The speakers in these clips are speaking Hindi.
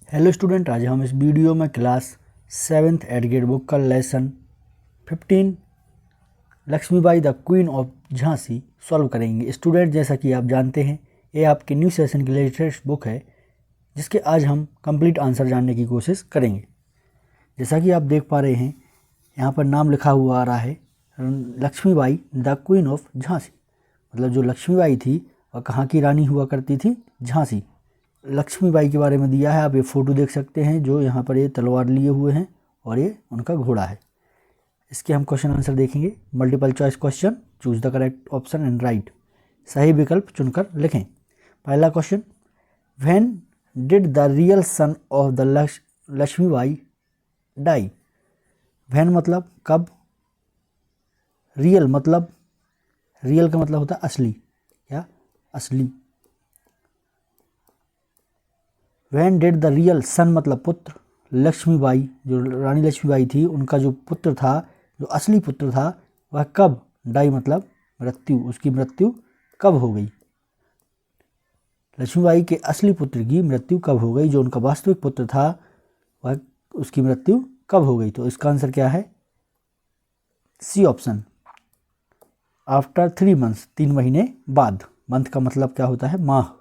हेलो स्टूडेंट, आज हम इस वीडियो में क्लास 7th एडगेट बुक का lesson 15 Lakshmibai the queen of Jhansi solve करेंगे। स्टूडेंट, जैसा कि आप जानते हैं, ये आपके न्यू सेशन की लेटेस्ट बुक है जिसके आज हम कंप्लीट आंसर जानने की कोशिश करेंगे। जैसा कि आप देख पा रहे हैं, यहाँ पर नाम लिखा हुआ आ रहा है Lakshmibai the queen of Jhansi, मतलब जो लक्ष्मीबाई थी वह कहाँ की रानी हुआ करती थी? झांसी। लक्ष्मीबाई के बारे में दिया है, आप ये फ़ोटो देख सकते हैं जो यहाँ पर ये तलवार लिए हुए हैं और ये उनका घोड़ा है। इसके हम क्वेश्चन आंसर देखेंगे। Multiple choice question, choose the correct option and write, सही विकल्प चुनकर लिखें। पहला question, when did the real son of the Lakshmibai die? When मतलब कब, रियल मतलब, रियल का मतलब होता है असली या असली। व्हेन डिड द रियल सन मतलब पुत्र, लक्ष्मीबाई जो रानी लक्ष्मीबाई थी उनका जो पुत्र था, जो असली पुत्र था, वह कब, डाई मतलब मृत्यु, उसकी मृत्यु कब हो गई? लक्ष्मीबाई के असली पुत्र की मृत्यु कब हो गई? जो उनका वास्तविक पुत्र था वह, उसकी मृत्यु कब हो गई? तो इसका आंसर क्या है? सी ऑप्शन, आफ्टर 3 मंथ्स, 3 महीने बाद। मंथ का मतलब क्या होता है? माह।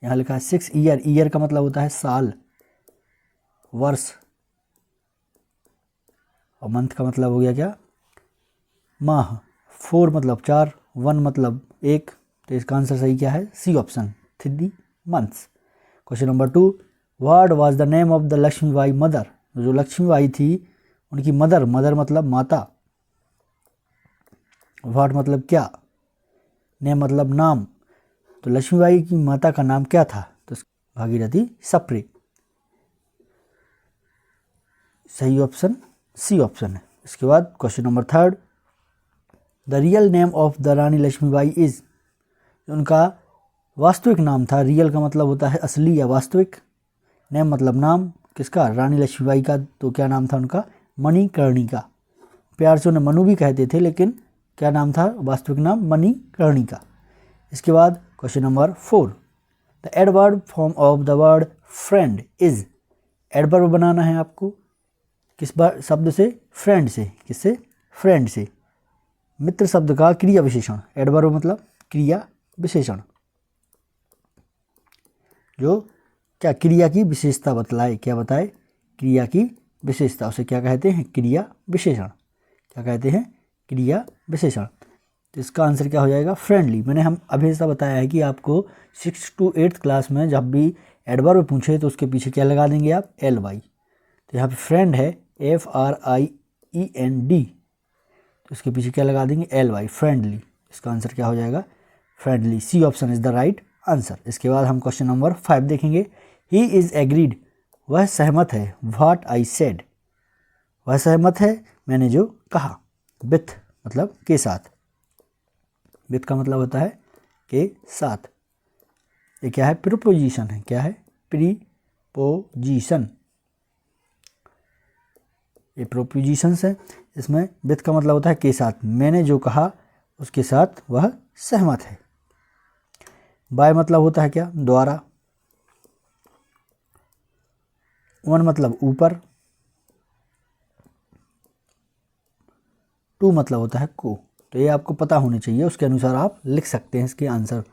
यहाँ लिखा है 6 ईयर, ईयर का मतलब होता है साल, वर्ष, और मंथ का मतलब हो गया क्या? माह। 4 मतलब 4, 1 मतलब 1, तो इसका आंसर सही क्या है? C option, 3 months. Question number 2, what was the name of the Lakshmibai mother? जो लक्ष्मीबाई थी उनकी मदर, मदर मतलब माता, व्हाट मतलब क्या, नेम मतलब नाम, तो लक्ष्मीबाई की माता का नाम क्या था? तो भागीरथी सप्रे, सही ऑप्शन सी ऑप्शन है। इसके बाद question number 3, the real name of the Rani Lakshmibai is? उनका वास्तविक नाम था, रियल का मतलब होता है असली या वास्तविक, नेम मतलब नाम, किसका? रानी लक्ष्मीबाई का। तो क्या नाम था उनका? मणिकर्णिका। प्यार से उन्हें मनु भी कहते थे, लेकिन क्या नाम था वास्तविक नाम? मणिकर्णिका। इसके बाद question number 4, the adverb form of the word friend is? Adverb बनाना है आपको किस बार शब्द से? फ्रेंड से। किससे? फ्रेंड से। मित्र शब्द का क्रिया विशेषण, एडवर्ब मतलब क्रिया विशेषण, जो क्या क्रिया की विशेषता बतलाए। क्या बताए? क्रिया की विशेषता, उसे क्या कहते हैं? क्रिया विशेषण। क्या कहते हैं? क्रिया विशेषण। तो इसका आंसर क्या हो जाएगा? फ्रेंडली। मैंने हम अभी ऐसा बताया है कि आपको 6th to 8th क्लास में जब भी एडवर्ब पूछे तो उसके पीछे क्या लगा देंगे आप? LY। तो यहाँ पे फ्रेंड है FRIEND, तो इसके पीछे क्या लगा देंगे? LY, friendly. इसका आंसर क्या हो जाएगा? Friendly. C option is the right answer. इसके बाद हम क्वेश्चन नंबर 5 देखेंगे। ही इज एग्रीड, वह सहमत है, व्हाट आई सेड, वह सहमत है मैंने जो कहा, विथ मतलब के साथ, विथ का मतलब होता है के साथ। ये क्या है? प्रीपोजिशन है। क्या है? प्रीपोजिशन, ये प्रोपोजिशंस है। इसमें विथ का मतलब होता है के साथ, मैंने जो कहा उसके साथ वह सहमत है। बाय मतलब होता है क्या? द्वारा। वन मतलब ऊपर। टू मतलब होता है को। तो ये आपको पता होनी चाहिए, उसके अनुसार आप लिख सकते हैं इसके आंसर।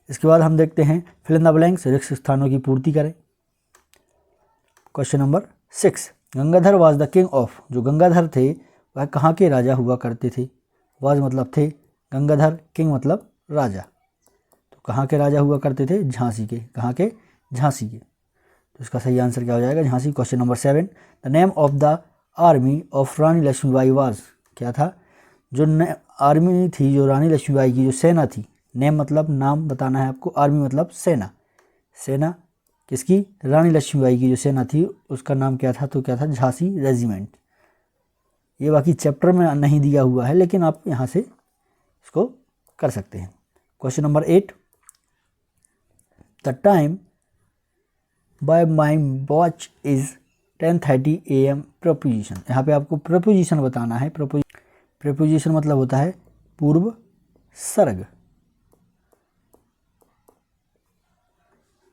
इसके बाद हम देखते हैं फिल इन द ब्लैंक्स, रिक्त स्थानों की पूर्ति करें। Question number 6, Gangadhar was the king of? जो गंगाधर थे वह कहाँ के राजा हुआ करते थे? वाज मतलब थे, गंगाधर, किंग मतलब राजा, तो कहाँ के राजा हुआ करते थे? झांसी के। कहाँ के? झांसी के। तो इसका सही आंसर क्या हो जाएगा? Jhansi. Question number 7, the name of the army of Rani Lakshmibai was? क्या था? जो आर्मी थी, जो रानी लक्ष्मीबाई की जो सेना थी, नेम मतलब नाम बताना है आपको, आर्मी मतलब सेना, सेना किसकी? रानी लक्ष्मीबाई की जो सेना थी उसका नाम क्या था? तो क्या था? झांसी रेजिमेंट। ये बाकी चैप्टर में नहीं दिया हुआ है, लेकिन आप यहाँ से इसको कर सकते हैं। Question number 8, the time bye my watch is 10:30 AM preposition. यहाँ पे आपको प्रपोजिशन बताना है। प्रपोजिशन मतलब होता है पूर्व सर्ग।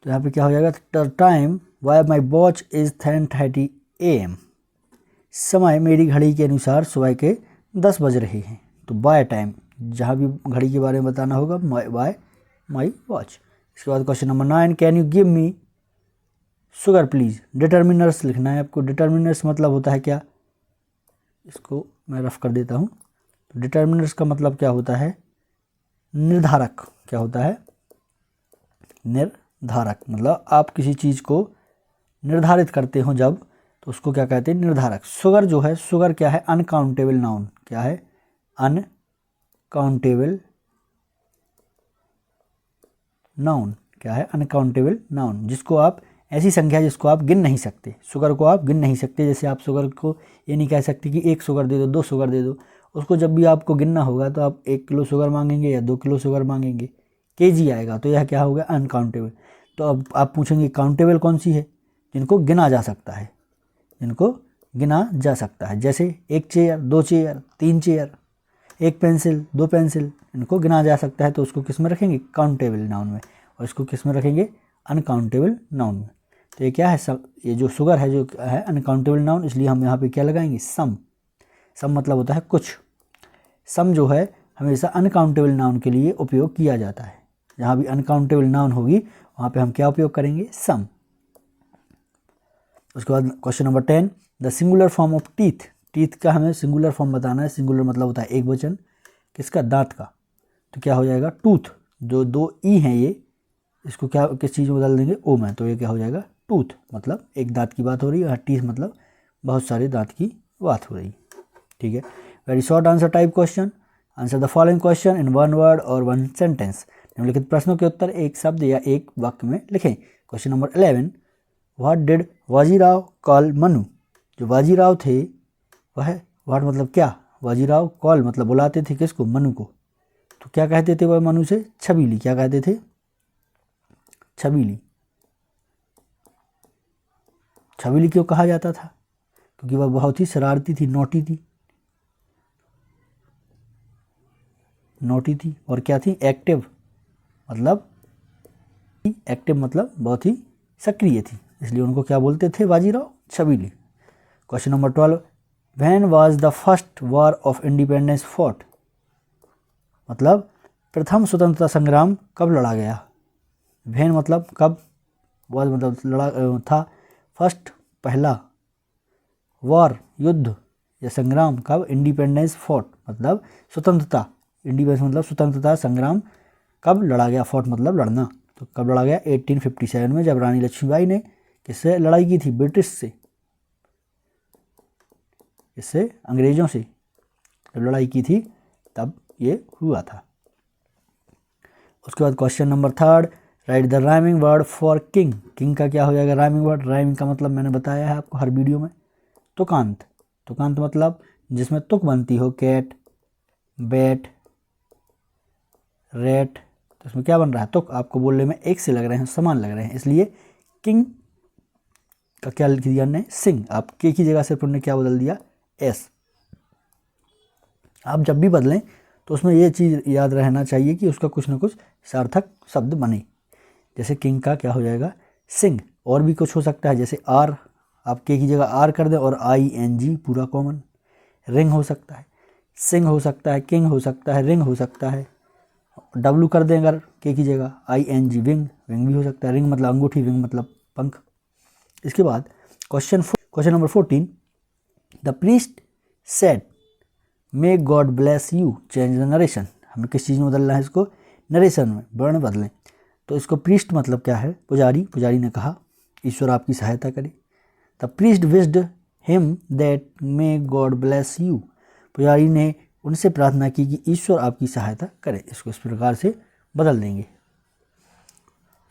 तो यहाँ पे क्या हो जाएगा, the time by my watch is 10:30 AM, समय मेरी घड़ी के अनुसार सुबह के 10 बज रहे हैं। तो बाय टाइम, जहाँ भी घड़ी के बारे में बताना होगा बाय माई वॉच। इसके बाद question number 9, can you give me sugar please. Determiners लिखना है आपको। डिटर्मिनर्स मतलब होता है क्या, इसको मैं रफ कर देता हूँ। तो डिटर्मिनर्स का मतलब क्या होता है, निर्धारक। क्या होता है, निर्धारक। मतलब आप किसी चीज़ को निर्धारित करते हो जब, तो उसको क्या कहते हैं, निर्धारक। शुगर जो है, शुगर क्या है, अनकाउंटेबल नाउन। क्या है, अनकाउंटेबल नाउन। क्या है, अनकाउंटेबल नाउन, जिसको आप, ऐसी संख्या जिसको आप गिन नहीं सकते। शुगर को आप गिन नहीं सकते। जैसे आप शुगर को ये नहीं कह सकते कि 1 शुगर दे दो, 2 शुगर दे दो। उसको जब भी आपको गिनना होगा तो आप 1 किलो शुगर मांगेंगे या 2 किलो शुगर मांगेंगे, केजी आएगा। तो यह क्या हो गया, अनकाउंटेबल। तो अब आप पूछेंगे काउंटेबल कौन सी है, जिनको गिना जा सकता है, जिनको गिना जा सकता है। जैसे 1 chair, 2 chair, 3 chair, 1 pencil, 2 pencil, इनको गिना जा सकता है। तो उसको किस में रखेंगे, काउंटेबल नाउन में। और इसको किस में रखेंगे, अनकाउंटेबल नाउन में। तो ये क्या है, ये जो शुगर है, जो है अनकाउंटेबल नाउन, इसलिए हम यहाँ पे क्या लगाएंगे, सम। सम मतलब होता है कुछ। सम जो है हमेशा अनकाउंटेबल नाउन के लिए उपयोग किया जाता है। जहाँ भी अनकाउंटेबल नाउन होगी वहाँ पे हम क्या उपयोग करेंगे, सम। उसके बाद question number 10, the singular form of teeth. Teeth का हमें सिंगुलर फॉर्म बताना है। सिंगुलर मतलब होता है एक वचन, किसका, दांत का। तो क्या हो जाएगा, टूथ। जो 2 ई हैं ये, इसको क्या, किस चीज़ में बदल देंगे, ओ में। तो ये क्या हो जाएगा, टूथ। मतलब एक दांत की बात हो रही है, टीथ मतलब बहुत सारे दांत की बात हो रही है। ठीक है, very short answer type question. Answer the following question in 1 word और 1 सेंटेंस। निम्नलिखित प्रश्नों के उत्तर एक शब्द या एक वाक्य में लिखें। Question number 11, what did Bajirao call Manu. जो बाजीराव थे वह, व्हाट मतलब क्या, बाजीराव कॉल मतलब बुलाते थे किसको, मनु को। तो क्या कहते थे वह मनु से, छबीली। क्या कहते थे, छबीली। छबीली क्यों कहा जाता था, क्योंकि वह बहुत ही शरारती थी, नोटी थी। नोटी थी और क्या थी, एक्टिव। मतलब एक्टिव मतलब बहुत ही सक्रिय थी, इसलिए उनको क्या बोलते थे, Bajirao Chhabili. Question number 12, when was the first war of independence fought. मतलब प्रथम स्वतंत्रता संग्राम कब लड़ा गया। व्हेन मतलब कब, वाज मतलब लड़ा था, फर्स्ट पहला, वॉर युद्ध या संग्राम कब, इंडिपेंडेंस फॉट मतलब स्वतंत्रता, इंडिपेंडेंस मतलब स्वतंत्रता संग्राम कब लड़ा गया, फॉट मतलब लड़ना। तो कब लड़ा गया, 1857 में, जब रानी लक्ष्मीबाई ने किससे लड़ाई की थी, ब्रिटिश से, इससे अंग्रेजों से जब लड़ाई की थी तब ये हुआ था। उसके बाद question number 3, right the rhyming word for king. King का क्या हो जाएगा, राइमिंग वर्ड। राइमिंग का मतलब मैंने बताया है आपको हर वीडियो में, तुकांत। तुकांत मतलब जिसमें तुक बनती हो, कैट, बैट, रेट। तो इसमें क्या बन रहा है, तुक। आपको बोलने में एक से लग रहे हैं, समान लग रहे हैं, इसलिए किंग का क्या लिख दिया हमने, सिंह। आप के की जगह सिर्फ उन्होंने क्या बदल दिया, एस। आप जब भी बदलें तो उसमें ये चीज़ याद रहना चाहिए कि उसका कुछ ना कुछ सार्थक शब्द बने। जैसे किंग का क्या हो जाएगा, सिंह। और भी कुछ हो सकता है, जैसे आर, आप के की जगह आर कर दें और ING पूरा कॉमन। रिंग हो सकता है, सिंह हो सकता है, किंग हो सकता है, रिंग हो सकता है। W कर दें अगर के की जगह, ING विंग। विंग भी हो सकता है, रिंग मतलब अंगूठी, विंग मतलब पंख। इसके बाद question number 14, the priest said may God bless you, change the narration. हमें किस चीज़ में बदलना है इसको, नरेशन में वर्ण बदलें। तो इसको प्रीस्ट मतलब क्या है, पुजारी। पुजारी ने कहा ईश्वर आपकी सहायता करे। The priest wished him that may God bless you. पुजारी ने उनसे प्रार्थना की कि ईश्वर आपकी सहायता करे। इसको इस प्रकार से बदल देंगे।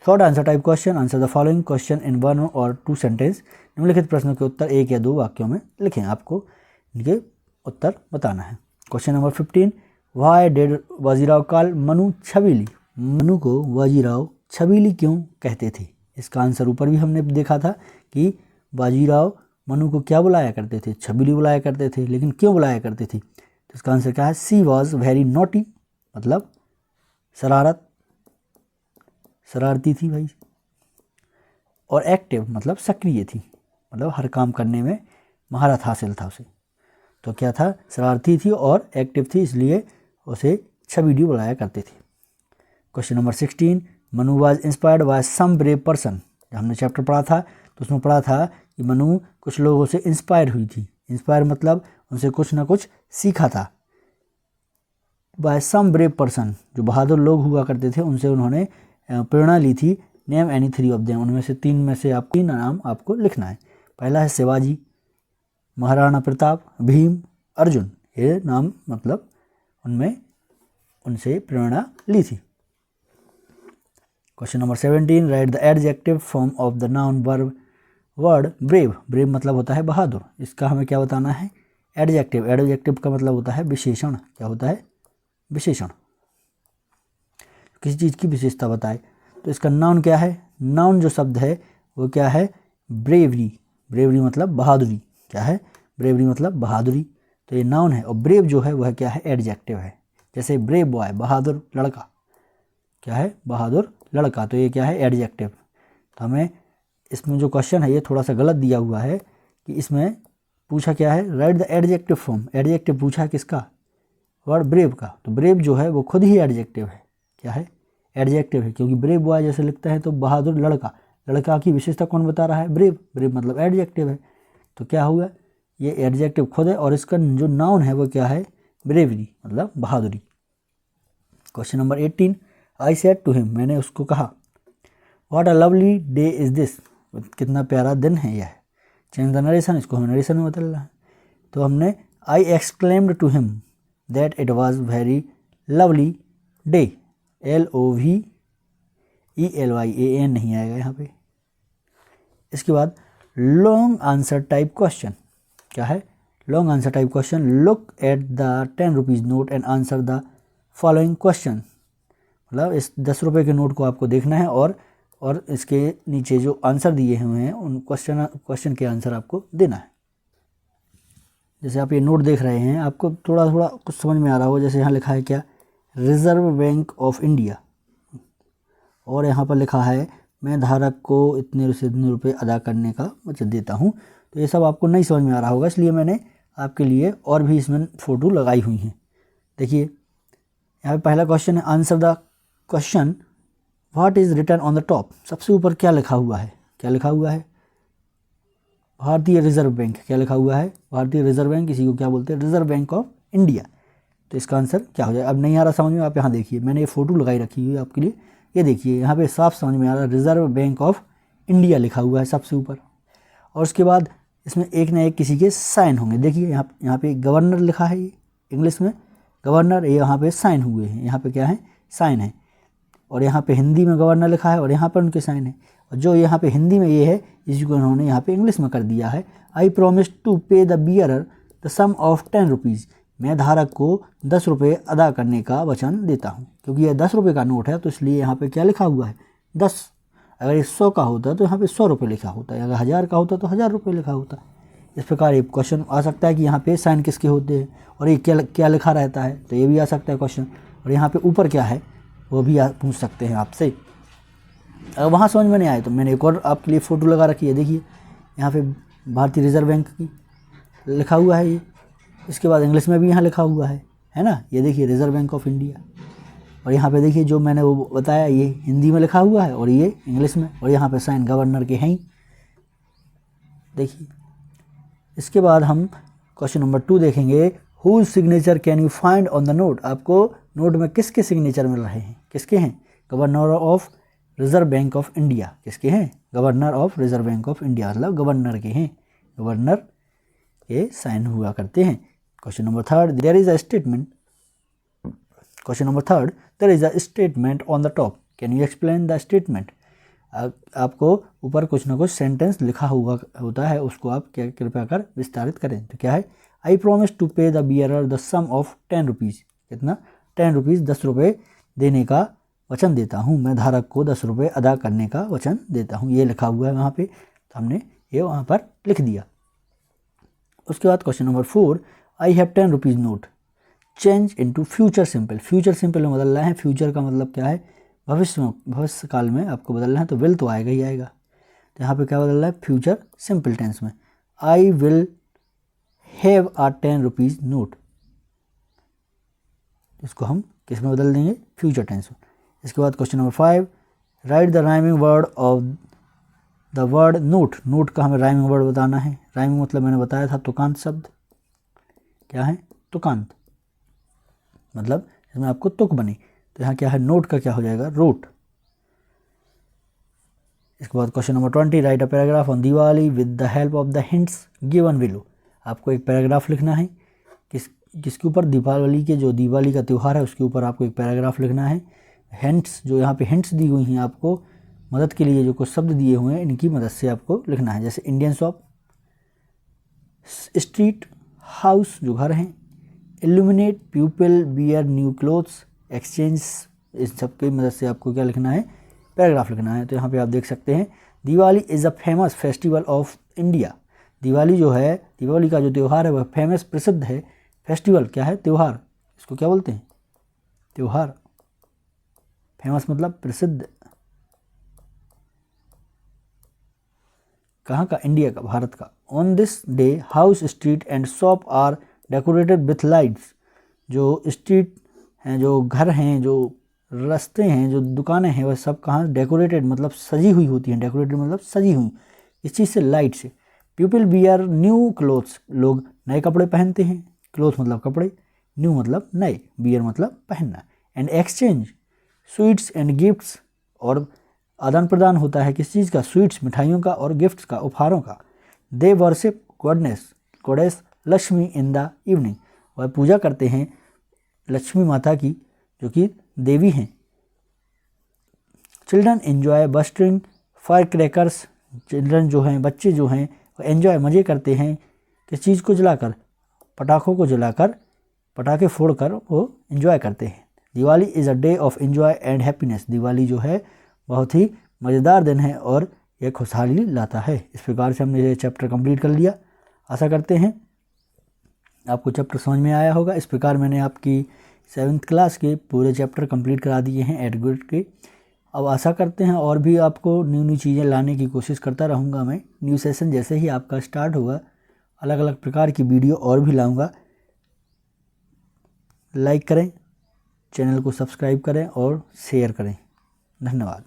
Short answer type question. Answer the following question in 1 और 2 सेंटेंस। निम्नलिखित प्रश्नों के उत्तर 1 या 2 वाक्यों में लिखें। आपको इनके उत्तर बताना है। Question number 15, why did Bajirao call Manu Chhabili. Manu को बाजीराव छबीली क्यों कहते थे। इसका आंसर ऊपर भी हमने देखा था कि बाजीराव मनु को क्या बुलाया करते थे, छबीली बुलाया करते थे। लेकिन क्यों बुलाया करते थे, तो इसका आंसर क्या है, सी वॉज वेरी नॉटी, मतलब शरारती थी भाई। और एक्टिव मतलब सक्रिय थी, मतलब हर काम करने में महारत हासिल था उसे। तो क्या था, शरारती थी और एक्टिव थी, इसलिए उसे छबीडी बुलाया करते थे। Question number 16, Manu was inspired by some brave person. हमने चैप्टर पढ़ा था तो उसमें पढ़ा था कि मनु कुछ लोगों से इंस्पायर हुई थी। इंस्पायर मतलब उनसे कुछ ना कुछ सीखा था। बाय सम ब्रेव पर्सन, जो बहादुर लोग हुआ करते थे उनसे उन्होंने प्रेरणा ली थी। नेम एनी 3 ऑफ देम, उनमें से 3 में से आपको 3 नाम आपको लिखना है। पहला है शिवाजी, महाराणा प्रताप, भीम, अर्जुन। ये नाम मतलब उनमें उनसे प्रेरणा ली थी। Question number 17, right the adjective form of the noun word brave. Brave मतलब होता है बहादुर, इसका हमें क्या बताना है, एडजेक्टिव। एडजेक्टिव का मतलब होता है विशेषण। क्या होता है, विशेषण, किसी चीज़ की विशेषता बताए। तो इसका नाउन क्या है, नाउन जो शब्द है वो क्या है, ब्रेवरी। ब्रेवरी मतलब बहादुरी। क्या है, ब्रेवरी मतलब बहादुरी। तो ये नाउन है, और ब्रेव जो है वह क्या है, एडजेक्टिव है। जैसे ब्रेव बॉय, बहादुर लड़का। क्या है, बहादुर लड़का। तो ये क्या है, एडजेक्टिव। तो हमें इसमें जो क्वेश्चन है ये थोड़ा सा गलत दिया हुआ है कि इसमें पूछा क्या है, right the adjective form. Adjective पूछा है किसका, वर्ड ब्रेव का। तो ब्रेव जो है वो खुद ही एडजेक्टिव है। क्या है, एडजेक्टिव है, क्योंकि ब्रेव बॉय जैसे लिखता है तो बहादुर लड़का, लड़का की विशेषता कौन बता रहा है, ब्रेव। ब्रेव मतलब एडजेक्टिव है। तो क्या हुआ, ये एडजेक्टिव खुद है, और इसका जो नाउन है वो क्या है, ब्रेवरी मतलब बहादुरी। Question number 18, I said to him, मैंने उसको कहा, what a lovely day is this, कितना प्यारा दिन है यह। चेंज द नरेशन, इसको हमें नरेशन में बदलना है। तो हमने I exclaimed to him that it was very lovely day. LOVELYAN नहीं आएगा यहाँ पे। इसके बाद लॉन्ग आंसर टाइप क्वेश्चन। क्या है, long answer type question. Look at the 10 rupees note and answer the following question. मतलब इस 10 रुपये के नोट को आपको देखना है और इसके नीचे जो आंसर दिए हुए हैं उन क्वेश्चन के आंसर आपको देना है। जैसे आप ये नोट देख रहे हैं, आपको थोड़ा थोड़ा कुछ समझ में आ रहा होगा। जैसे यहाँ लिखा है क्या, रिजर्व बैंक ऑफ इंडिया, और यहाँ पर लिखा है मैं धारक को इतने से इतने रुपये अदा करने का वचन देता हूँ। तो ये सब आपको नहीं समझ में आ रहा होगा, इसलिए मैंने आपके लिए और भी इसमें फ़ोटो लगाई हुई हैं। देखिए यहाँ पे पहला क्वेश्चन है, answer the question what is written on the top. सबसे ऊपर क्या लिखा हुआ है, क्या लिखा हुआ है, भारतीय रिजर्व बैंक। क्या लिखा हुआ है, भारतीय रिजर्व बैंक, इसी को क्या बोलते हैं, रिजर्व बैंक ऑफ इंडिया। तो इसका आंसर क्या हो जाए। अब नहीं आ रहा समझ में, आप यहाँ देखिए, मैंने ये फ़ोटो लगाई रखी हुई है आपके लिए। ये देखिए यहाँ पे साफ समझ में आ रहा है, रिजर्व बैंक ऑफ इंडिया लिखा हुआ है सबसे ऊपर। और उसके बाद इसमें एक ना एक किसी के साइन होंगे। देखिए यहाँ पे गवर्नर लिखा है, ये इंग्लिश में गवर्नर, ये यहाँ पे साइन हुए हैं, यहाँ पे क्या है, साइन है। और यहाँ पे हिंदी में गवर्नर लिखा है और यहाँ पर उनके साइन है। और जो यहाँ पे हिंदी में ये है, इसी को उन्होंने यहाँ पे इंग्लिश में कर दिया है। I promise to pay the bearer the sum of 10 rupees. मैं धारक को 10 रुपये अदा करने का वचन देता हूँ। क्योंकि यह 10 रुपये का नोट है तो इसलिए यहाँ पे क्या लिखा हुआ है, 10। अगर ये 100 का होता तो यहाँ पे 100 रुपये लिखा होता है, अगर 1000 का होता तो 1000 रुपये लिखा होता। इस प्रकार एक क्वेश्चन आ सकता है कि यहाँ पे साइन किसके होते हैं और ये क्या लिखा रहता है, तो ये भी आ सकता है क्वेश्चन। और यहाँ पे ऊपर क्या है वो भी पूछ सकते हैं आपसे। अगर वहाँ समझ में नहीं आए तो मैंने एक और आपके लिए फ़ोटो लगा रखी है। देखिए यहाँ पे भारतीय रिजर्व बैंक की लिखा हुआ है ये, इसके बाद इंग्लिश में भी यहाँ लिखा हुआ है ना। ये देखिए रिजर्व बैंक ऑफ इंडिया। और यहाँ पे देखिए जो मैंने वो बताया ये हिंदी में लिखा हुआ है और ये इंग्लिश में, और यहाँ पे साइन गवर्नर के हैं ही। देखिए इसके बाद हम क्वेश्चन नंबर 2 देखेंगे, whose signature can you find on the note. आपको नोट में किसके सिग्नेचर मिल रहे हैं, किसके हैं, governor of Reserve Bank of India. किसके हैं, governor of Reserve Bank of India, मतलब गवर्नर के हैं, गवर्नर के साइन हुआ करते हैं। Question number 3, there is a statement. Question number 3, there is a statement on the top, can you explain the statement. आपको ऊपर कुछ ना कुछ सेंटेंस लिखा हुआ होता है, उसको आप कृपया कर विस्तारित करें। तो क्या है, I promise to pay the bearer the sum of 10 rupees. कितना, 10 रुपीज़, 10 रुपये देने का वचन देता हूँ। मैं धारक को 10 रुपये अदा करने का वचन देता हूँ, ये लिखा हुआ है वहाँ पे, तो हमने ये वहाँ पर लिख दिया। उसके बाद question number 4, I have 10 rupees note, change into future simple. Future simple में बदलना है। फ्यूचर का मतलब क्या है, भविष्य काल में आपको बदलना है, तो विल तो आएगा ही आएगा। तो यहाँ पे क्या बदल रहा है, फ्यूचर सिंपल टेंस में, I will have a 10 rupees note, इसको हम किस में बदल देंगे, फ्यूचर टेंस में। इसके बाद question number 5, right the rhyming word of the word note. Note का हमें राइमिंग वर्ड बताना है। राइमिंग मतलब मैंने बताया था तुकांत शब्द, क्या है, तुकांत, मतलब इसमें आपको तुक बने। तो यहाँ क्या है, नोट का क्या हो जाएगा, रोट। इसके बाद question number 20, right a paragraph on Diwali with the help of the hints given below. आपको एक पैराग्राफ लिखना है किसके ऊपर, दीपावली के, जो दिवाली का त्यौहार है उसके ऊपर आपको एक पैराग्राफ लिखना है। हिंट्स, जो यहाँ पे हिंट्स दी हुई हैं आपको मदद के लिए, जो कुछ शब्द दिए हुए हैं इनकी मदद से आपको लिखना है। जैसे इंडियन शॉप, स्ट्रीट, हाउस जो घर हैं, illuminate, people, wear, new clothes, exchange, इस सब की मदद से आपको क्या लिखना है, पैराग्राफ लिखना है। तो यहाँ पे आप देख सकते हैं, Diwali is a famous festival of India. Diwali जो है, दिवाली का जो त्यौहार है वह फेमस, प्रसिद्ध है। फेस्टिवल क्या है, त्यौहार, इसको क्या बोलते हैं, त्यौहार। फेमस मतलब प्रसिद्ध, कहाँ का, इंडिया का, भारत का। On this day house, street and shop are decorated with lights. जो स्ट्रीट हैं, जो घर हैं, जो रास्ते हैं, जो दुकानें हैं, वह सब कहाँ डेकोरेटेड मतलब सजी हुई होती हैं। डेकोरेटेड मतलब सजी हुई, इस चीज़ से, लाइट से। पीपल बियर न्यू क्लोथ्स, लोग नए कपड़े पहनते हैं। क्लोथ मतलब कपड़े, न्यू मतलब नए, बियर मतलब पहनना। And exchange sweets and gifts, और आदान प्रदान होता है किस चीज़ का, स्वीट्स मिठाइयों का और गिफ्ट्स का, उपहारों का। They worship goddess Lakshmi in the evening, वह पूजा करते हैं लक्ष्मी माता की, जो कि देवी हैं। Children enjoy bursting fire crackers, children जो हैं, बच्चे जो हैं, वो एंजॉय मज़े करते हैं किस चीज़ को जलाकर, पटाखों को जलाकर, पटाखे फोड़कर वो एंजॉय करते हैं। Diwali is a day of enjoy and happiness, Diwali जो है बहुत ही मज़ेदार दिन है और यह खुशहाली लाता है। इस प्रकार से हमने ये चैप्टर कंप्लीट कर लिया। आशा करते हैं आपको चैप्टर समझ में आया होगा। इस प्रकार मैंने आपकी 7th क्लास के पूरे चैप्टर कंप्लीट करा दिए हैं एडग्रेड के। अब आशा करते हैं और भी आपको न्यू न्यू चीज़ें लाने की कोशिश करता रहूँगा मैं। न्यू सेशन जैसे ही आपका स्टार्ट होगा, अलग अलग प्रकार की वीडियो और भी लाऊंगा। लाइक करें, चैनल को सब्सक्राइब करें और शेयर करें। धन्यवाद।